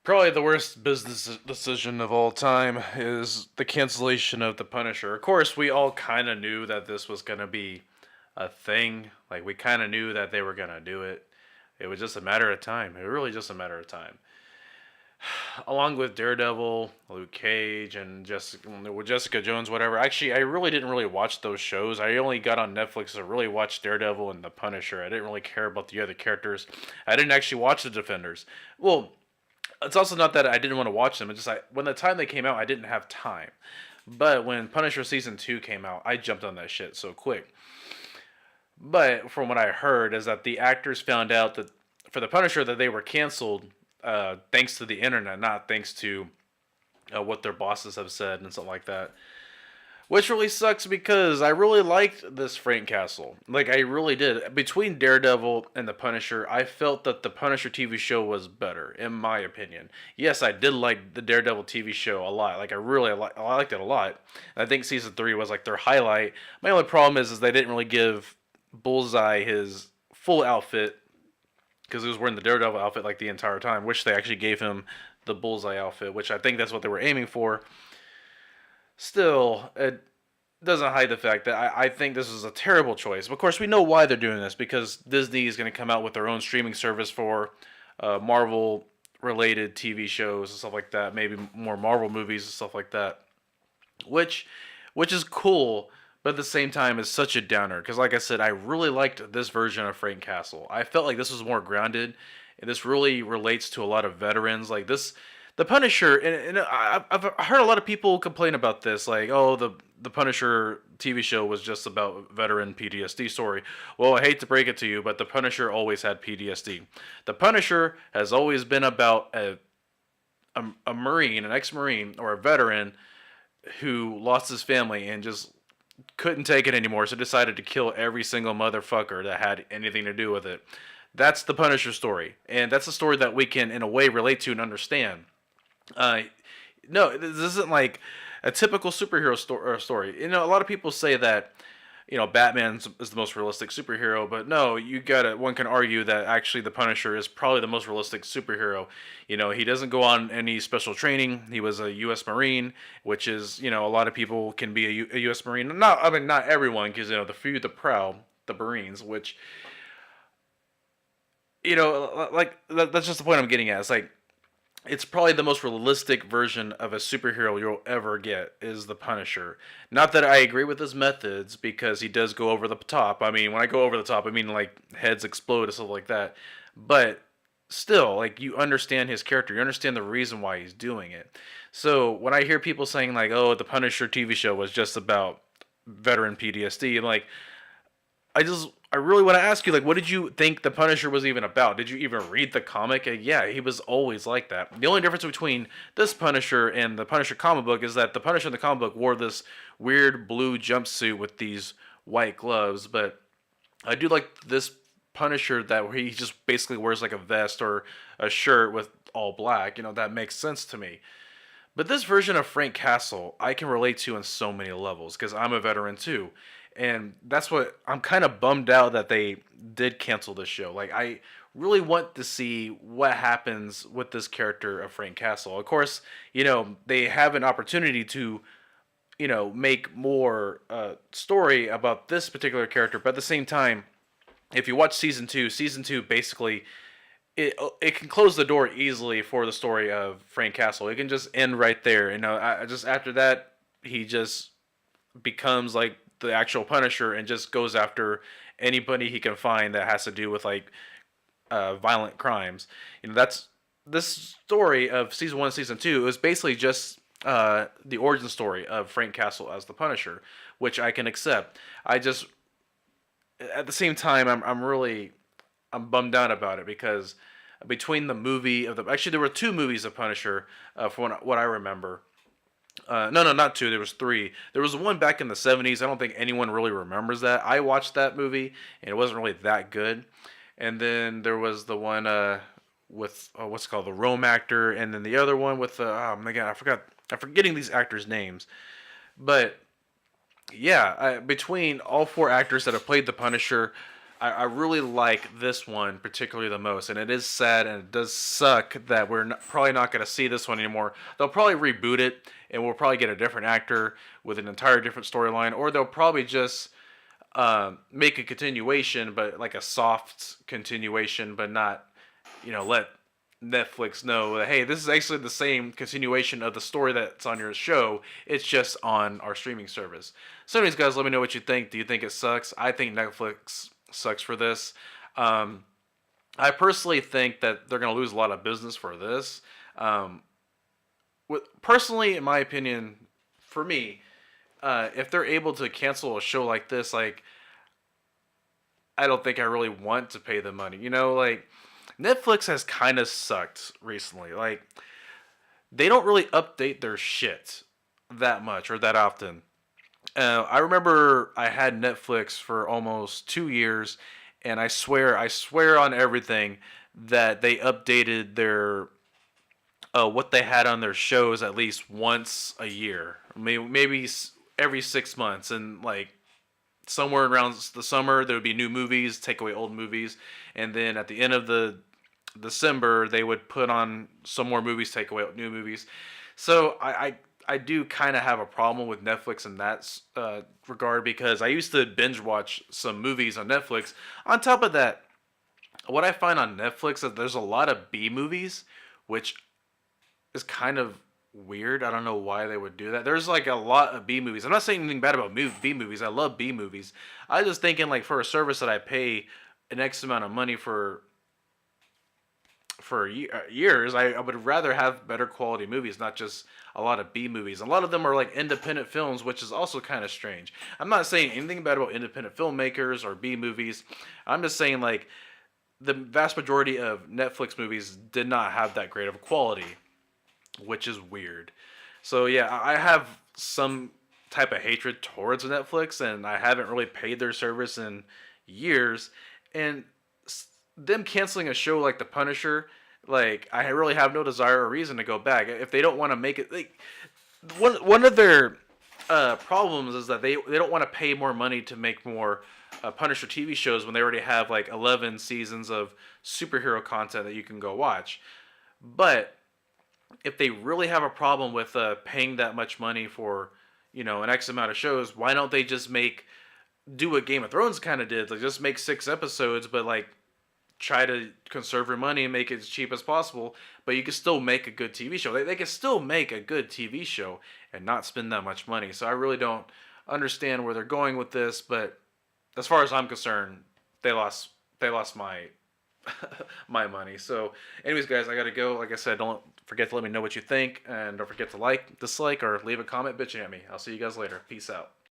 Probably the worst business decision of all time is the cancellation of the Punisher. Of course, we all kind of knew that this was going to be a thing. Like, we kind of knew that they were going to do it. It was just a matter of time. It was really just a matter of time. Along with Daredevil, Luke Cage, and Jessica Jones, whatever. Actually, I really didn't really watch those shows. I only got on Netflix to really watch Daredevil and the Punisher. I didn't really care about the other characters. I didn't actually watch the Defenders. Well, it's also not that I didn't want to watch them. It's just like when the time they came out, I didn't have time. But when Punisher season 2 came out, I jumped on that shit so quick. But from what I heard, is that the actors found out that for the Punisher that they were canceled, thanks to the internet, not thanks to what their bosses have said and stuff like that. Which really sucks because I really liked this Frank Castle. Like, I really did. Between Daredevil and The Punisher, I felt that the Punisher TV show was better, in my opinion. Yes, I did like the Daredevil TV show a lot. Like, I liked it a lot. And I think season 3 was like their highlight. My only problem is they didn't really give Bullseye his full outfit because he was wearing the Daredevil outfit like the entire time. Which they actually gave him the Bullseye outfit, which I think that's what they were aiming for. Still, it doesn't hide the fact that I think this is a terrible choice. Of course, we know why they're doing this because Disney is going to come out with their own streaming service for Marvel related TV shows and stuff like that. Maybe more Marvel movies and stuff like that, which which is cool. But at the same time, is such a downer because, like I said, I really liked this version of Frank Castle. I felt like this was more grounded, and this really relates to a lot of veterans. Like this, the Punisher, and I've heard a lot of people complain about this, like, oh, the Punisher TV show was just about veteran PTSD story. Well, I hate to break it to you, but the Punisher always had PTSD. The Punisher has always been about a Marine, an ex-Marine, or a veteran who lost his family and just couldn't take it anymore, so decided to kill every single motherfucker that had anything to do with it. That's the Punisher story, and that's a story that we can, in a way, relate to and understand. Uh, no, this isn't like a typical superhero story. A lot of people say that Batman is the most realistic superhero, but no, one can argue that actually the Punisher is probably the most realistic superhero. He doesn't go on any special training. He was a U.S. Marine, which is, a lot of people can be a U.S. Marine. Not everyone, because, the few, the proud, the Marines, which, like, that's just the point I'm getting at. It's like, it's probably the most realistic version of a superhero you'll ever get is the Punisher. Not that I agree with his methods because he does go over the top. I mean, when I go over the top, I mean like heads explode and stuff like that. But still, like you understand his character, you understand the reason why he's doing it. So when I hear people saying like, "Oh, the Punisher TV show was just about veteran PTSD," I'm like, I really want to ask you, like, what did you think the Punisher was even about? Did you even read the comic? Yeah, he was always like that. The only difference between this Punisher and the Punisher comic book is that the Punisher in the comic book wore this weird blue jumpsuit with these white gloves, but I do like this Punisher that where he just basically wears like a vest or a shirt with all black. That makes sense to me. But this version of Frank Castle, I can relate to on so many levels because I'm a veteran too. And that's what I'm kind of bummed out that they did cancel this show. Like, I really want to see what happens with this character of Frank Castle. Of course, they have an opportunity to, make more story about this particular character. But at the same time, if you watch season two basically it can close the door easily for the story of Frank Castle. It can just end right there. Just after that, he just becomes like the actual Punisher and just goes after anybody he can find that has to do with like violent crimes. That's this story of season 1, season 2 is basically just the origin story of Frank Castle as the Punisher, which I can accept. I just at the same time I'm bummed out about it because between the movie of the actually there were two movies of Punisher from what I remember. No, not two. There was three. There was one back in the 70s. I don't think anyone really remembers that. I watched that movie, and it wasn't really that good. And then there was the one with, what's it called, the Rome actor, and then the other one with, oh my god, I'm forgetting these actors' names. But, yeah, between all four actors that have played the Punisher, I really like this one particularly the most, and it is sad and it does suck that we're probably not going to see this one anymore. They'll probably reboot it, and we'll probably get a different actor with an entire different storyline, or they'll probably just make a continuation, but like a soft continuation, but not, let Netflix know that, hey, this is actually the same continuation of the story that's on your show. It's just on our streaming service. So, anyways, guys, let me know what you think. Do you think it sucks? I think Netflix sucks for this. Um, I personally think that they're going to lose a lot of business for this. Um, Personally, in my opinion, for me, if they're able to cancel a show like this, like, I don't think I really want to pay the money. Like, Netflix has kind of sucked recently. Like, they don't really update their shit that much or that often. I remember I had Netflix for almost 2 years, and I swear on everything that they updated their what they had on their shows at least once a year, maybe every 6 months, and like somewhere around the summer there would be new movies, take away old movies, and then at the end of the December they would put on some more movies, take away new movies. So I do kind of have a problem with Netflix in that regard, because I used to binge watch some movies on Netflix. On top of that, what I find on Netflix is that there's a lot of B movies, which is kind of weird. I don't know why they would do that. There's like a lot of B movies. I'm not saying anything bad about B movies. I love B movies. I was just thinking, like, for a service that I pay an X amount of money for years, I would rather have better quality movies, not just a lot of B movies. A lot of them are like independent films, which is also kind of strange. I'm not saying anything bad about independent filmmakers or B movies. I'm just saying, like, the vast majority of Netflix movies did not have that great of quality, which is weird. So yeah, I have some type of hatred towards Netflix, and I haven't really paid their service in years. And them canceling a show like The Punisher, like, I really have no desire or reason to go back. If they don't want to make it, like, one of their problems is that they don't want to pay more money to make more Punisher TV shows when they already have like 11 seasons of superhero content that you can go watch. But if they really have a problem with paying that much money for, an X amount of shows, why don't they just do what Game of Thrones kind of did, like just make 6 episodes, but like try to conserve your money and make it as cheap as possible, but you can still make a good TV show. They can still make a good TV show and not spend that much money. So I really don't understand where they're going with this, but as far as I'm concerned, they lost my my money. So, anyways, guys, I gotta go. Like I said, don't forget to let me know what you think, and don't forget to like, dislike, or leave a comment bitching at me. I'll see you guys later. Peace out.